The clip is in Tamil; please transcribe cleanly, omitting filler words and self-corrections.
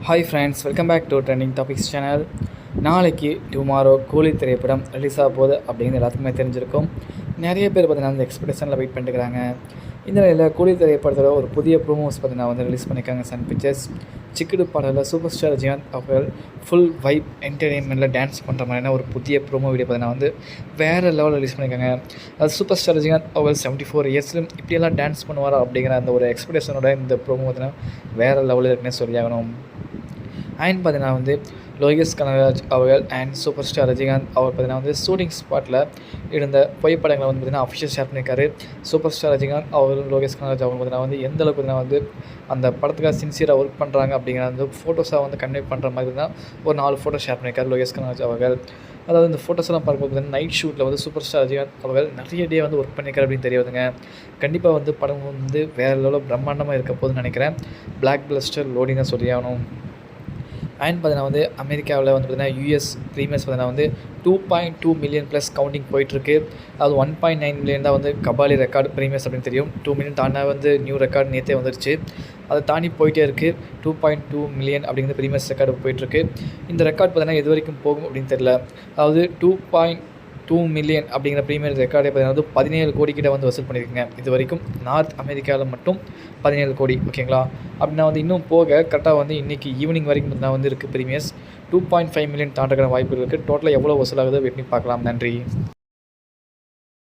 Hi friends, welcome back to trending topics channel. நாளைக்கு டுமாரோ கூலி திரைப்படம் ரிலீஸ் ஆக போகுது அப்படின்னு எல்லாத்துக்குமே தெரிஞ்சிருக்கும். நிறைய பேர் பார்த்தீங்கன்னா அந்த எக்ஸ்பெக்டேஷனில் வெயிட் பண்ணிட்டுருக்காங்க. இந்த நிலையில் கூலி திரைப்படத்தோட ஒரு புதிய ப்ரோமோஸ் பார்த்தீங்கன்னா வந்து ரிலீஸ் பண்ணியிருக்காங்க சன் பிக்சர்ஸ். சிக்குடு பாடலில் சூப்பர் ஸ்டார் ரஜினிகாந்த் அவர்கள் ஃபுல் வைப் என்டர்டெயின்மெண்ட்டில் டான்ஸ் பண்ணுற மாதிரியான ஒரு புதிய ப்ரோமோ வீடியோ பார்த்தீங்கன்னா வந்து வேறு லெவலில் ரிலீஸ் பண்ணியிருக்காங்க. அது சூப்பர் ஸ்டார் ரஜினிகாந்த் அவர்கள் 74 இயர்ஸ்லையும் இப்படியெல்லாம் டான்ஸ் பண்ணுவாரா அப்படிங்கிற அந்த ஒரு எக்ஸ்பெக்டேஷனோட இந்த ப்ரோமோ பார்த்தீங்கன்னா வேறு லெவலில் இருக்குன்னே சொல்லியாகணும். அண்ட் பார்த்தீங்கன்னா வந்து லோகேஷ் கனகராஜ் அவர்கள் அண்ட் சூப்பர் ஸ்டார் ரஜினிகாந்த் அவர் பார்த்தீங்கன்னா வந்து ஷூட்டிங் ஸ்பாட்டில் இருந்த புகைப்படங்களை வந்து பார்த்தீங்கன்னா அஃபிஷியல் ஷேர் பண்ணியிருக்காரு. சூப்பர் ஸ்டார் ரஜினிகாந்த் அவர்கள் லோகேஷ் கனகராஜ் அவங்க பார்த்தீங்கன்னா வந்து எந்த அளவுக்கு பார்த்தீங்கன்னா வந்து அந்த படத்துக்காக சின்சியராக ஒர்க் பண்ணுறாங்க அப்படிங்கிற அந்த ஃபோட்டோஸாக வந்து கன்வே பண்ணுற மாதிரி தான் ஒரு 4 ஃபோட்டோ ஷேர் பண்ணியிருக்காரு லோகேஷ் கனகராஜ் அவர்கள். அதாவது இந்த ஃபோட்டோஸ்லாம் பார்க்கும்போது பார்த்தீங்கன்னா நைட் ஷூட்டில் வந்து சூப்பர் ஸ்டார் ரஜினிகாந்த் அவர்கள் நிறைய டே வந்து ஒர்க் பண்ணியிருக்காரு அப்படின்னு தெரியாதுங்க. கண்டிப்பாக வந்து படம் வந்து வேறு லெவலில் பிரம்மாண்டமாக இருக்க போகுதுன்னு நினைக்கிறேன். பிளாக் பஸ்டர் லோடிங் தான் சொல்லி ஆகணும். அண்ட் பார்த்தீங்கன்னா வந்து அமெரிக்காவில் வந்து பார்த்தீங்கன்னா யூஎஸ் ப்ரீமியர்ஸ் பார்த்தீங்கன்னா வந்து 2.2 மில்லியன் ப்ளஸ் கவுண்டிங் போயிட்டுருக்கு. அது 1.9 மில்லியன் தான் வந்து கபாலி ரெக்கார்டு ப்ரீமியர்ஸ் அப்படின்னு தெரியும். 2 மில்லியன் தாண்டா வந்து நியூ ரெக்கார்டு நேற்றே வந்துருச்சு. அதை தாண்டி போயிட்டே இருக்குது. 2.2 மில்லியன் அப்படிங்கிற ப்ரீமியர்ஸ் ரெக்கார்டு போயிட்டுருக்கு. இந்த ரெக்கார்ட் பார்த்தீங்கன்னா எது வரைக்கும் போகும் அப்படின்னு தெரியல. அதாவது 2.2 மில்லியன் அப்படிங்கிற ப்ரீமியர் ரெக்கார்டே பார்த்தீங்கன்னா வந்து 17 கோடி கிட்ட வந்து வசூல் பண்ணியிருக்குங்க. இது வரைக்கும் நார்த் அமெரிக்காவில் மட்டும் 17 கோடி. ஓகேங்களா? அப்படின்னா வந்து இன்னும் போக கரெக்டாக வந்து இன்றைக்கி ஈவினிங் வரைக்கும் தான் வந்து இருக்குது ப்ரீமியர்ஸ். 2.5 மில்லியன் தாண்டுகிற வாய்ப்பு இருக்குது. டோட்டலாக எவ்வளோ வசூலாகுது வெயிட் பண்ணி பார்க்கலாம். நன்றி.